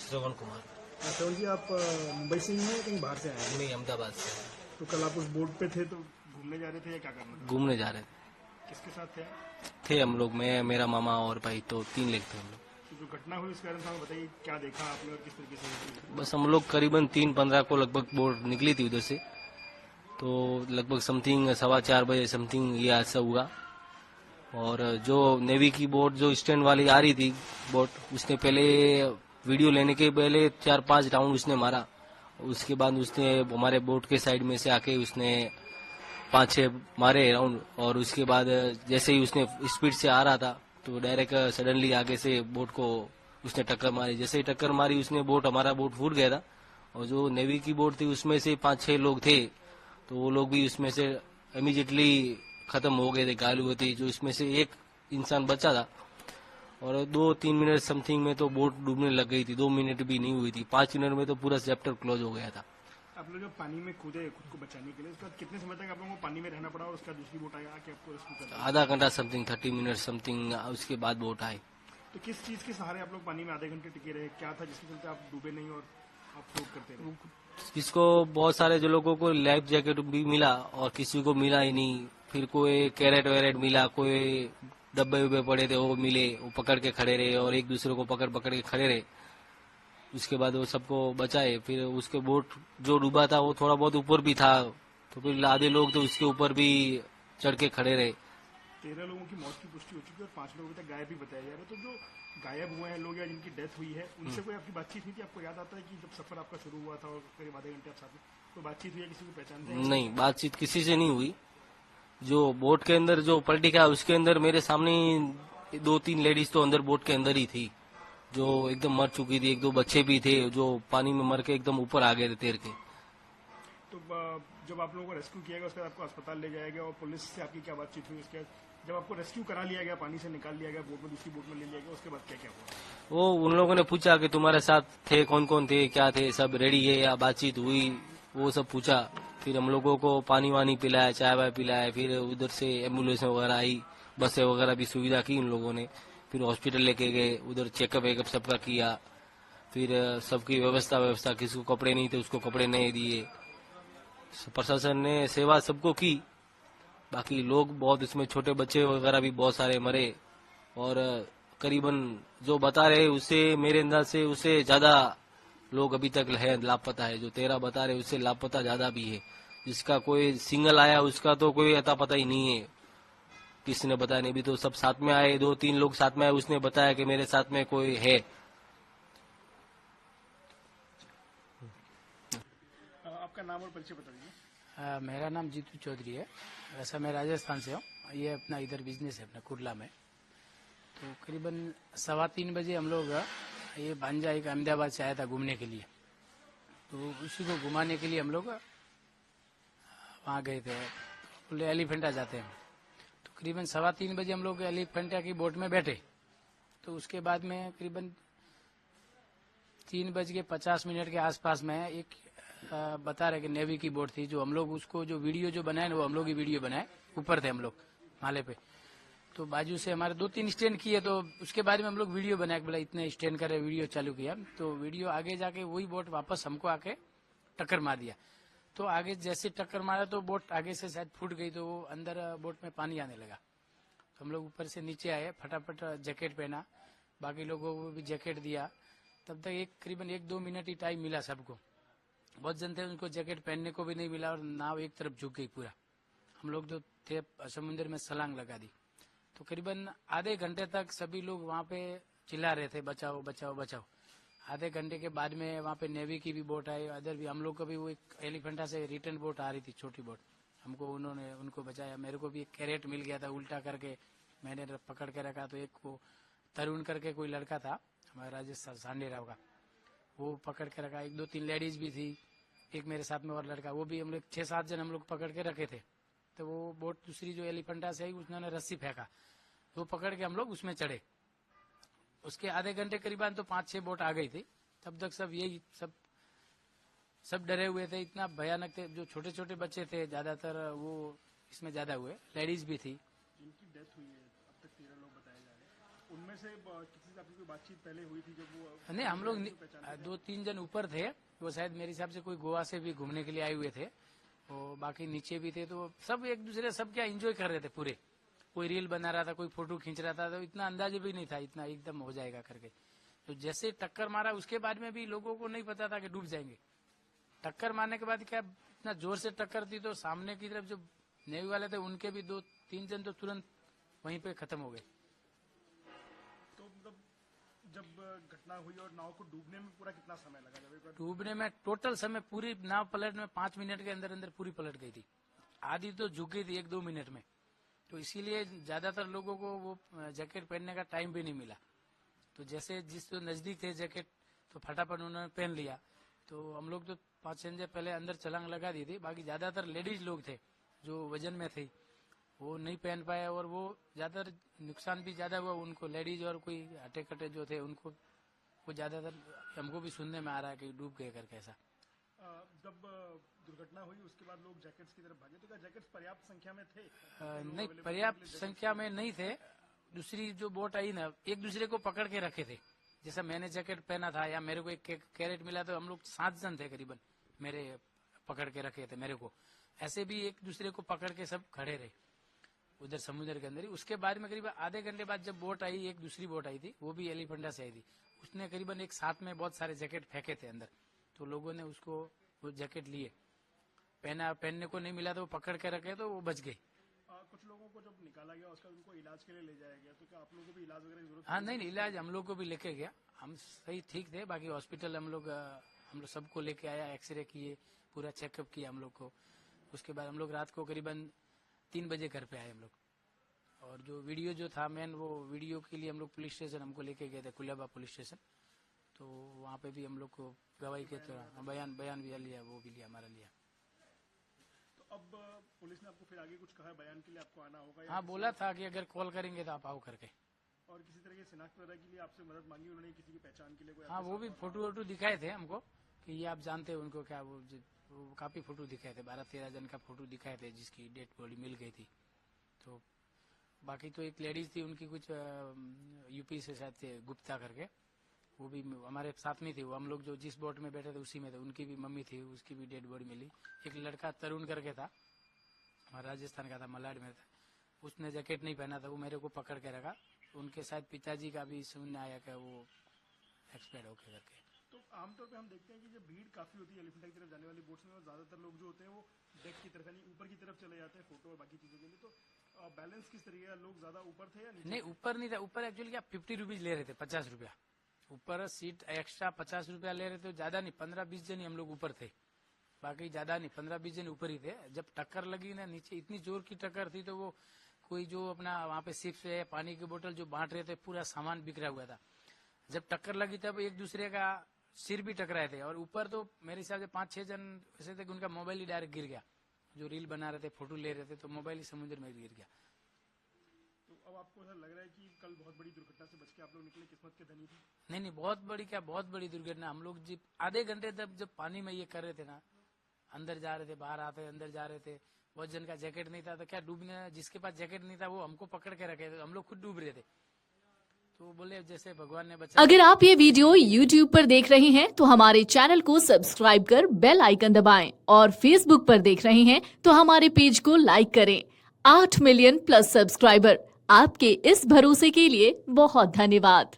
श्रवण कुमार। श्रवण जी, आप मुंबई से ही हैं या कहीं बाहर से आए हैं? मैं अहमदाबाद से तो कल आप उस बोट पे थे, तो घूमने जा रहे थे या क्या करना था? घूमने जा रहे किसके साथ थे? थे हम लोग, मैं, मेरा मामा और भाई, तो 3 लोग थे हम लोग। तो जो घटना हुई उसके बारे में हमें बताइए, क्या देखा आपने और किस तरीके से हुई? बस हम लोग करीबन 3:15 को लगभग बोट निकली थी उधर से, तो लगभग समथिंग 4:15 बजे समथिंग ये हादसा हुआ। और जो नेवी की बोट जो स्टैंड वाली आ रही थी बोट, उसने पहले वीडियो लेने के पहले 4-5 राउंड उसने मारा। उसके बाद उसने हमारे बोट के साइड में से आके उसने 5-6 मारे राउंड, और उसके बाद जैसे ही उसने स्पीड से आ रहा था तो डायरेक्ट सडनली आगे से बोट को उसने टक्कर मारी। जैसे ही टक्कर मारी उसने हमारा बोट फूट गया था, और जो नेवी की बोट थी उसमें से 5-6 लोग थे, तो वो लोग भी उसमें से इमीडिएटली खत्म हो गए थे, घायल हुए थे। जो इसमें से एक इंसान बचा था, और 2-3 मिनट समथिंग में तो बोट डूबने लग गई थी। 2 मिनट भी नहीं हुई थी, 5 मिनट में तो पूरा चैप्टर क्लोज हो गया था। आप लोग जब पानी में कूदे खुद को बचाने के लिए, उसके बाद कितने समय तक आप लोगों को पानी में रहना पड़ा और उसका दूसरी बोट आया कि आपको रेस्क्यू करना? आधा घंटा समथिंग, 30 मिनट समथिंग, उसके बाद बोट आई। तो किस चीज के सहारे आप लोग पानी में आधे घंटे टिके रहे? क्या था जिसके चलते आप डूबे नहीं और आप फ्लोट करते रहे? किसको, बहुत सारे जो लोगों को लाइफ जैकेट भी मिला और किसी को मिला ही नहीं। फिर कोई कैरेट वैरेट मिला, कोई डब्बे उब्बे पड़े थे वो मिले, वो पकड़ के खड़े रहे और एक दूसरे को पकड़ पकड़ के खड़े रहे। उसके बाद वो सबको बचाए। फिर उसके बोट जो डूबा था वो थोड़ा बहुत ऊपर भी था, तो फिर आधे लोग तो उसके ऊपर भी चढ़ के खड़े रहे। 13 लोगों की मौत की पुष्टि हो चुकी है और 5 लोग अभी तक गायब भी बताया जा रहा है। तो जो गायब हुए हैं लोग या जिनकी डेथ हुई है, उनसे कोई आपकी बातचीत हुई थी? आपको याद आता है कि जब सफर आपका शुरू हुआ था और करीब आधे घंटे आप साथ में, कोई बातचीत हुई है? किसी को पहचानते हैं? नहीं, बातचीत किसी से नहीं हुई। जो बोट के अंदर जो पलटी का, उसके अंदर मेरे सामने 2-3 लेडीज तो अंदर बोट के अंदर ही थी, जो एकदम मर चुकी थी। 1-2 बच्चे भी थे जो पानी में मर के एकदम ऊपर आ गए थे तैर के। तो जब आप लोगों को रेस्क्यू किया गया उसके बाद आपको अस्पताल ले जाया गया और पुलिस से आपकी क्या बातचीत हुई? उसके बाद जब आपको रेस्क्यू करा लिया गया, पानी से निकाल लिया गया, बोट में दूसरी बोट में ले लिया गया, उसके बाद क्या क्या हुआ? वो उन लोगों ने पूछा कि तुम्हारे साथ थे कौन कौन थे, क्या थे, सब रेडी है या बातचीत हुई, वो सब पूछा। फिर हम लोगों को पानी वानी पिलाया, चाय वाय पिलाया। फिर उधर से एम्बुलेंस वगैरह आई, बसें वगैरह भी सुविधा की उन लोगों ने। फिर हॉस्पिटल लेके गए, उधर चेकअप वेकअप सबका किया। फिर सबकी व्यवस्था, किसी को कपड़े नहीं थे उसको कपड़े नहीं दिए। प्रशासन ने सेवा सबको की। बाकी लोग बहुत, इसमें छोटे बच्चे वगैरह भी बहुत सारे मरे। और करीबन जो बता रहे उससे, मेरे अंदाज से उससे ज्यादा लोग अभी तक है लापता है। जो 13 बता रहे उससे लापता ज्यादा भी है। जिसका कोई सिंगल आया उसका तो कोई अता पता ही नहीं है, किसी ने बताया नहीं। भी तो सब साथ में आए, 2-3 लोग साथ में आए, उसने बताया कि मेरे साथ में कोई है। आपका नाम और परिचय बता दीजिए। मेरा नाम जीतू चौधरी है। वैसा मैं राजस्थान से हूँ। ये अपना इधर बिजनेस है अपना कुर्ला में। तो करीबन 3:15 बजे हम लोग ये भांजा एक अहमदाबाद से आया था घूमने के लिए, तो उसी को घुमाने के लिए हम लोग वहाँ गए थे। बोले एलिफेंटा जाते हैं। तो करीबन 3:15 बजे हम लोग एलिफेंटा की बोट में बैठे। तो उसके बाद में करीबन 3:50 के आसपास में एक बता रहे कि नेवी की बोट थी, जो हम लोग उसको जो वीडियो जो बनाए ना वो हम लोग ही वीडियो बनाए। ऊपर थे हम लोग माले पे, तो बाजू से हमारे 2-3 स्टैंड किए। तो उसके बाद में हम लोग वीडियो बनाए, बोला इतने स्टैंड करे, वीडियो चालू किया। तो वीडियो आगे जाके वही बोट वापस हमको आके टक्कर मार दिया। तो आगे जैसे टक्कर मारा तो बोट आगे से शायद फूट गई, तो वो अंदर बोट में पानी आने लगा। तो हम लोग ऊपर से नीचे आए, फटाफट जैकेट पहना, बाकी लोगों को भी जैकेट दिया। तब तक करीबन 1-2 मिनट ही टाइम मिला सबको। बहुत जन थे उनको जैकेट पहनने को भी नहीं मिला और नाव एक तरफ झुक गई पूरा। हम लोग जो थे समुद्र में छलांग लगा दी। तो करीबन आधे घंटे तक सभी लोग वहाँ पे चिल्ला रहे थे बचाओ बचाओ बचाओ। आधे घंटे के बाद में वहाँ पे नेवी की भी बोट आई, अदर भी। हम लोग को भी वो एक एलिफेंटा से रिटर्न बोट आ रही थी, छोटी बोट। हमको उन्होंने उनको बचाया। मेरे को भी एक कैरेट मिल गया था उल्टा करके, मैंने पकड़ के रखा। तो एक को तरुण करके कोई लड़का था हमारा राजस्थान सांडेराव का, वो पकड़ के रखा। 1-2-3 लेडीज भी थी, एक मेरे साथ में और लड़का, वो भी हम लोग 6-7 जन हम लोग पकड़ के रखे थे। तो वो बोट दूसरी जो एलिफेंटा से आई उसने रस्सी फेंका, तो पकड़ के हम लोग उसमें चढ़े। उसके आधे घंटे करीबन तो 5-6 बोट आ गई थी। तब तक सब यही सब डरे हुए थे, इतना भयानक थे। जो छोटे छोटे बच्चे थे ज्यादातर, वो इसमें ज्यादा हुए, लेडीज भी थी। जिनकी डेथ हुई है अब तक 13 लोग बताए जा रहे हैं, उनमें से किसी से आपकी कोई बातचीत पहले हुई थी जब वो नहीं, हम लोग पहचानते थे? 2-3 जन ऊपर थे, वो शायद मेरे हिसाब से कोई गोवा से भी घूमने के लिए आए हुए थे, और बाकी नीचे भी थे, तो सब एक दूसरे सब क्या एंजॉय कर रहे थे पूरे। कोई रील बना रहा था, कोई फोटो खींच रहा था, तो इतना अंदाजा भी नहीं था इतना एकदम हो जाएगा करके। तो जैसे टक्कर मारा उसके बाद में भी लोगों को नहीं पता था कि डूब जाएंगे। टक्कर मारने के बाद क्या इतना जोर से टक्कर थी, तो सामने की तरफ जो नेवी वाले थे उनके भी 2-3 जन तो तुरंत वहीं पे खत्म हो गए। तो मतलब जब घटना हुई और नाव को डूबने में पूरा कितना समय लगा? जब एक बार डूबने में टोटल समय पूरी नाव पलटने में 5 मिनट के अंदर अंदर पूरी पलट गई थी। आधी तो झुक गई थी 1-2 मिनट में, तो इसीलिए ज्यादातर लोगों को वो जैकेट पहनने का टाइम भी नहीं मिला। तो जैसे जिस तो नजदीक थे जैकेट, तो फटाफट उन्होंने पहन लिया। तो हम लोग तो 5-6 दिन पहले अंदर छलांग लगा दी थी। बाकी ज्यादातर लेडीज लोग थे जो वजन में थे, वो नहीं पहन पाए, और वो ज्यादातर नुकसान भी ज्यादा हुआ उनको, लेडीज और कोई हटे कटे जो थे उनको। वो ज्यादातर हमको भी सुनने में आ रहा है कि डूब गए करके ऐसा। जब दुर्घटना हुई उसके बाद लोग जैकेट्स की तरफ भागे, तो क्या जैकेट्स पर्याप्त संख्या में थे? नहीं, पर्याप्त संख्या में नहीं थे। दूसरी जो बोट आई ना, एक दूसरे को पकड़ के रखे थे। जैसा मैंने जैकेट पहना था या मेरे को एक कैरेट मिला, तो हम लोग 7 जन थे करीबन, मेरे पकड़ के रखे थे मेरे को। ऐसे भी एक दूसरे को पकड़ के सब खड़े रहे उधर समुद्र के अंदर ही। उसके बाद में करीबन आधे घंटे बाद जब बोट आई, एक दूसरी बोट आई थी, वो भी एलिफेंटा से आई थी। उसने करीबन एक साथ में बहुत सारे जैकेट फेंके थे अंदर, तो लोगों ने उसको वो जैकेट लिए, पहनने को नहीं मिला तो वो पकड़ के रखे, तो वो बच गए। कुछ लोगों को जब निकाला गया उसका उनको इलाज के लिए ले जाया गया, तो क्या आप लोगों को भी इलाज वगैरह की जरूरत? हाँ, नहीं, इलाज हम लोग को भी लेके गया, हम सही ठीक थे। बाकी हॉस्पिटल हम लोग सबको लेके आया, एक्सरे किए, पूरा चेकअप किया हम लोग को। उसके बाद हम लोग रात को करीबन 3 बजे घर पे आए हम लोग। और जो वीडियो जो था मेन, वो वीडियो के लिए हम लोग पुलिस स्टेशन हमको लेके गए थे, कुलेबा पुलिस स्टेशन। तो वहाँ पे भी हम लोग को गवाही के तरह बयान भी लिया, वो भी लिया, हमारा लिया। तो अब पुलिस ने आपको फिर आगे कुछ कहा बयान के लिए आपको आना होगा? हाँ, बोला था कि अगर कॉल करेंगे तो आप आओ करके। और किसी तरह की शिनाख्त वगैरह के लिए आपसे मदद मांगी उन्होंने, किसी की पहचान के लिए कोई? हाँ, वो भी फोटो वोटो दिखाए थे हमको कि ये आप जानते हो उनको क्या, वो काफी फोटो दिखाए थे, 12-13 जन का फोटो दिखाए थे जिसकी डेड बॉडी मिल गई थी। तो बाकी तो एक लेडीज थी, उनकी कुछ यूपी से शायद थे, गुप्ता करके, वो भी हमारे साथ में थी। वो हम लोग जो जिस बोट में बैठे थे उसी में थे, उनकी भी मम्मी थी, उसकी भी डेड बॉडी मिली। एक लड़का तरुण करके था, हमारा राजस्थान का था, मलाड में था, उसने जैकेट नहीं पहना था, वो मेरे को पकड़ के रखा। उनके शायद पिताजी का भी सुनने आया कि वो एक्सपायर हो गए करके। तो आमतौर पे हम देखते हैं कि जब भीड़ काफी होती है एलिफेंटा की तरफ जाने वाली बोट्स में, और ज्यादातर लोग जो होते हैं वो डेक की तरफ यानी ऊपर की तरफ चले जाते हैं फोटो और बाकी चीजों के लिए। तो बैलेंस किस तरीके का, लोग ज्यादा ऊपर थे या नीचे? नहीं, ऊपर नहीं था। ऊपर एक्चुअली क्या 50 रुपीज ले रहे थे, 50 रुपया ऊपर सीट एक्स्ट्रा 50 रुपया ले रहे थे। ज्यादा नहीं, 15-20 जन ही हम लोग ऊपर थे, बाकी ज्यादा नहीं, 15-20 जन ऊपर ही थे। जब टक्कर लगी ना नीचे, इतनी जोर की टक्कर थी, तो वो कोई जो अपना वहाँ पे चिप्स है, पानी की बोतल जो बांट रहे थे, पूरा सामान बिखरा हुआ था। जब टक्कर लगी तब एक दूसरे का सिर भी टकराए थे। और ऊपर तो मेरे हिसाब से 5-6 जन ऐसे थे कि उनका मोबाइल ही डायरेक्ट गिर गया। जो रील बना रहे थे, फोटो ले रहे थे, तो मोबाइल ही समुद्र में गिर गया। तो अब आपको ऐसा लग रहा है कि कल बहुत बड़ी दुर्घटना से बच के आप लोग निकले, किस्मत के धनी थे? नहीं, बहुत बड़ी क्या, बहुत बड़ी दुर्घटना। हम लोग जब आधे घंटे तक जब पानी में ये कर रहे थे ना, अंदर जा रहे थे, बाहर आते, अंदर जा रहे थे, बहुत जन का जैकेट नहीं था, तो क्या डूबने, जिसके पास जैकेट नहीं था वो हमको पकड़ के रखे थे, हम लोग खुद डूब रहे थे। तो बोले जैसे भगवान ने बचा। अगर आप ये वीडियो YouTube पर देख रहे हैं तो हमारे चैनल को सब्सक्राइब कर बेल आइकन दबाएं, और Facebook पर देख रहे हैं तो हमारे पेज को लाइक करें। 8 मिलियन+ सब्सक्राइबर, आपके इस भरोसे के लिए बहुत धन्यवाद।